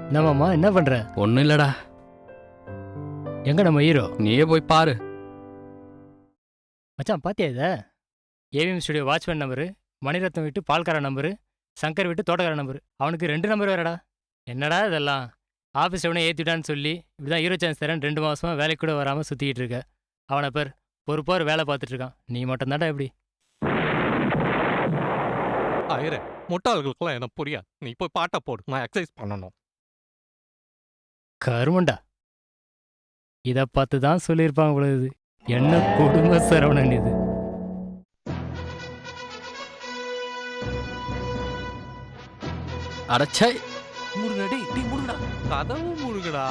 என்னமாம்மா என்ன பண்ற? ஒன்றும் இல்லடா. எங்க நம்ம ஹீரோ? நீயே போய் பாரு. மச்சான் பாத்தியா இத? AVM studio watchman number, Mani Ratnam வீட்டு பால்கார நம்பரு, சங்கர் வீட்டு தோட்டக்கார நம்பரு. அவனுக்கு 2 நம்பர் வேறடா. என்னடா இதெல்லாம்? ஆஃபீஸ் எவனே ஏற்றிவிட்டான்னு சொல்லி இப்படிதான் ஹீரோ சான்ஸ் தரேன் 2 மாசமா வேலைக்கு கூட வராமல் சுற்றிக்கிட்டு இருக்க. அவனை பேர் பொறுப்பார் வேலை பார்த்துட்டு இருக்கான். நீ மட்டும் தாண்டா எப்படி? ஆயிரே முட்டாள்களுக்கெல்லாம் என்ன புரியாது. நீ போய் பாட்டை போடு, நான் எக்ஸசைஸ் பண்ணணும். கருமண்டா, இதை பார்த்து தான் சொல்லியிருப்பாங்க பொழுது. என்ன குடும்ப சரவணன் இது. அடச்சை முருகடா, டேய் முருகடா, கதவு முருகடா.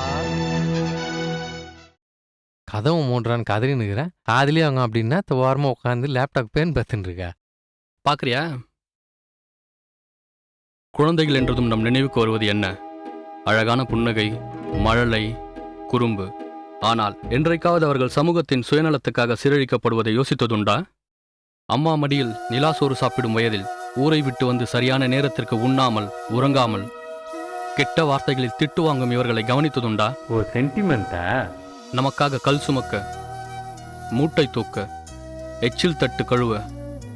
கதவு மூடுறான்னு கதறி நிற்கிறேன். காதலி அவங்க அப்படின்னா ஓரமாக உட்காந்து லேப்டாப் பேன் பார்த்துட்டு இருக்கா. பார்க்குறியா? குழந்தைகள் என்றதும் நம் நினைவுக்கு வருவது என்ன? அழகான புன்னகை, மழலை, குறும்பு. ஆனால் என்றைக்காவது அவர்கள் சமூகத்தின் சுயநலத்துக்காக சீரழிக்கப்படுவதை யோசித்ததுண்டா? அம்மா மடியில் நிலாசோறு சாப்பிடும் வயதில் ஊரை விட்டு வந்து சரியான நேரத்திற்கு உண்ணாமல் உறங்காமல் கெட்ட வார்த்தைகளில் திட்டு வாங்கும் இவர்களை கவனித்ததுண்டா? ஒரு சென்டிமெண்டா? நமக்காக கல் சுமக்க, மூட்டை தூக்க, எச்சில் தட்டு கழுவ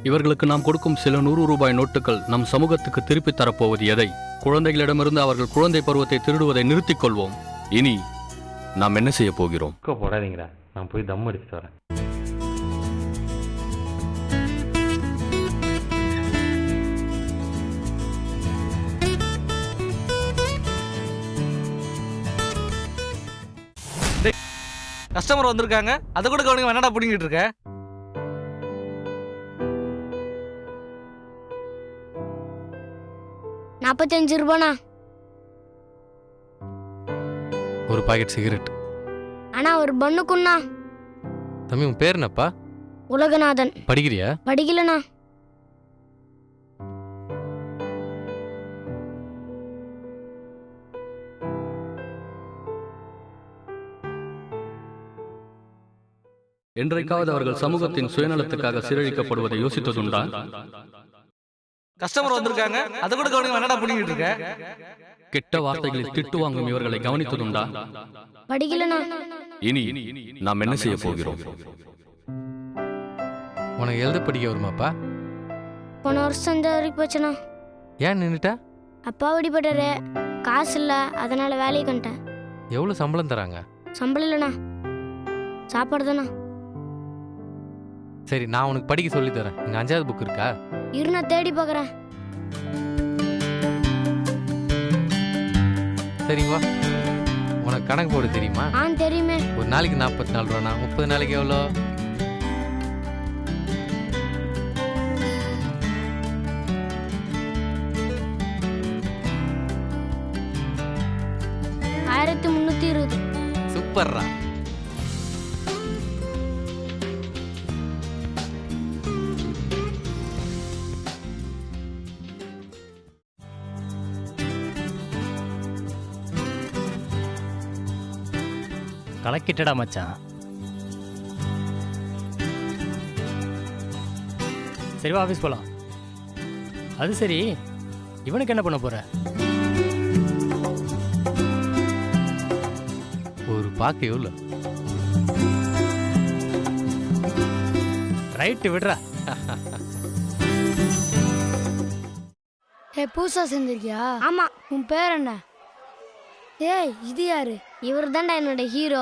இவர்களுக்கு நாம் கொடுக்கும் சில 100 ரூபாய் நோட்டுகள் நம் சமூகத்துக்கு திருப்பித் தரப்போவது எதை? குழந்தைகளிடமிருந்து அவர்கள் குழந்தை பருவத்தை திருடுவதை நிறுத்திக் கொள்வோம். இனி நாம் என்ன செய்ய போகிறோம்? போடாதீங்கடா, நான் போய் தம் அடிச்சுட்டு வரேன். கஸ்டமர் வந்திருக்காங்க, அதை கூட கவனிக்க என்னடா பிடிங்கிட்டு இருக்க? ₹45. ஒரு பாக்கெட் சிகரெட். ஆனா ஒரு பண்ணுக்குண்ணா. தம்பி உன் பேர் என்னப்பா? உலகநாதன். படிக்கிறியா? படிக்கலண்ணா. என்றைக்காவது அவர்கள் சமூகத்தின் சுயநலத்துக்காக சீரழிக்கப்படுவதை யோசித்ததுண்டா? கஸ்டமர் வந்திருக்காங்க, அதை கூட கவனிக்க என்னடா பிடிங்கிட்டு இருக்க? கெட்ட வார்த்தைகளில் திட்டு வாங்கும் இவர்களை கவனித்ததுண்டா? படிக்கலண்ணா. இனி நாம் என்ன செய்ய போகிறோம்? உனக்கு எழுத படிக்க வருமாப்பா? போன வருஷம் இந்த வரைக்கும் போச்சுண்ணா. ஏன் நின்றுட்டா? அப்பா வெடிப்பட்டாரு, காசு இல்லை, அதனால வேலையை கண்டேன். எவ்வளோ சம்பளம் தராங்க? சம்பளம் இல்லைண்ணா, சாப்பாடு தானே. சரி, நான் உனக்கு படிக்க சொல்லி தரேன். இங்கே 5வது புக் இருக்கா? இரு, நான் தேடி பார்க்குறேன். சரிங்க, உனக்கு கணக்கு போட தெரியுமா? தெரியுமே. ஒரு நாளைக்கு 44 ரூபாண்ணா. 30 நாளைக்கு எவ்வளோ? 1320. சூப்பர்ரா. கலக்கிட்டடா மச்சான். சரி, ஆஃபீஸ் போலாம். அது சரி, இவனுக்கு என்ன பண்ண போற? ஒரு பாக்கு எவ்வளோ? ரைட்டு, விடுறா. புதுசா சேர்ந்திருக்கியா? ஆமா. உன் பேர் என்ன? ஏய், இது யாரு? இவர் தான்டா என்னோட ஹீரோ.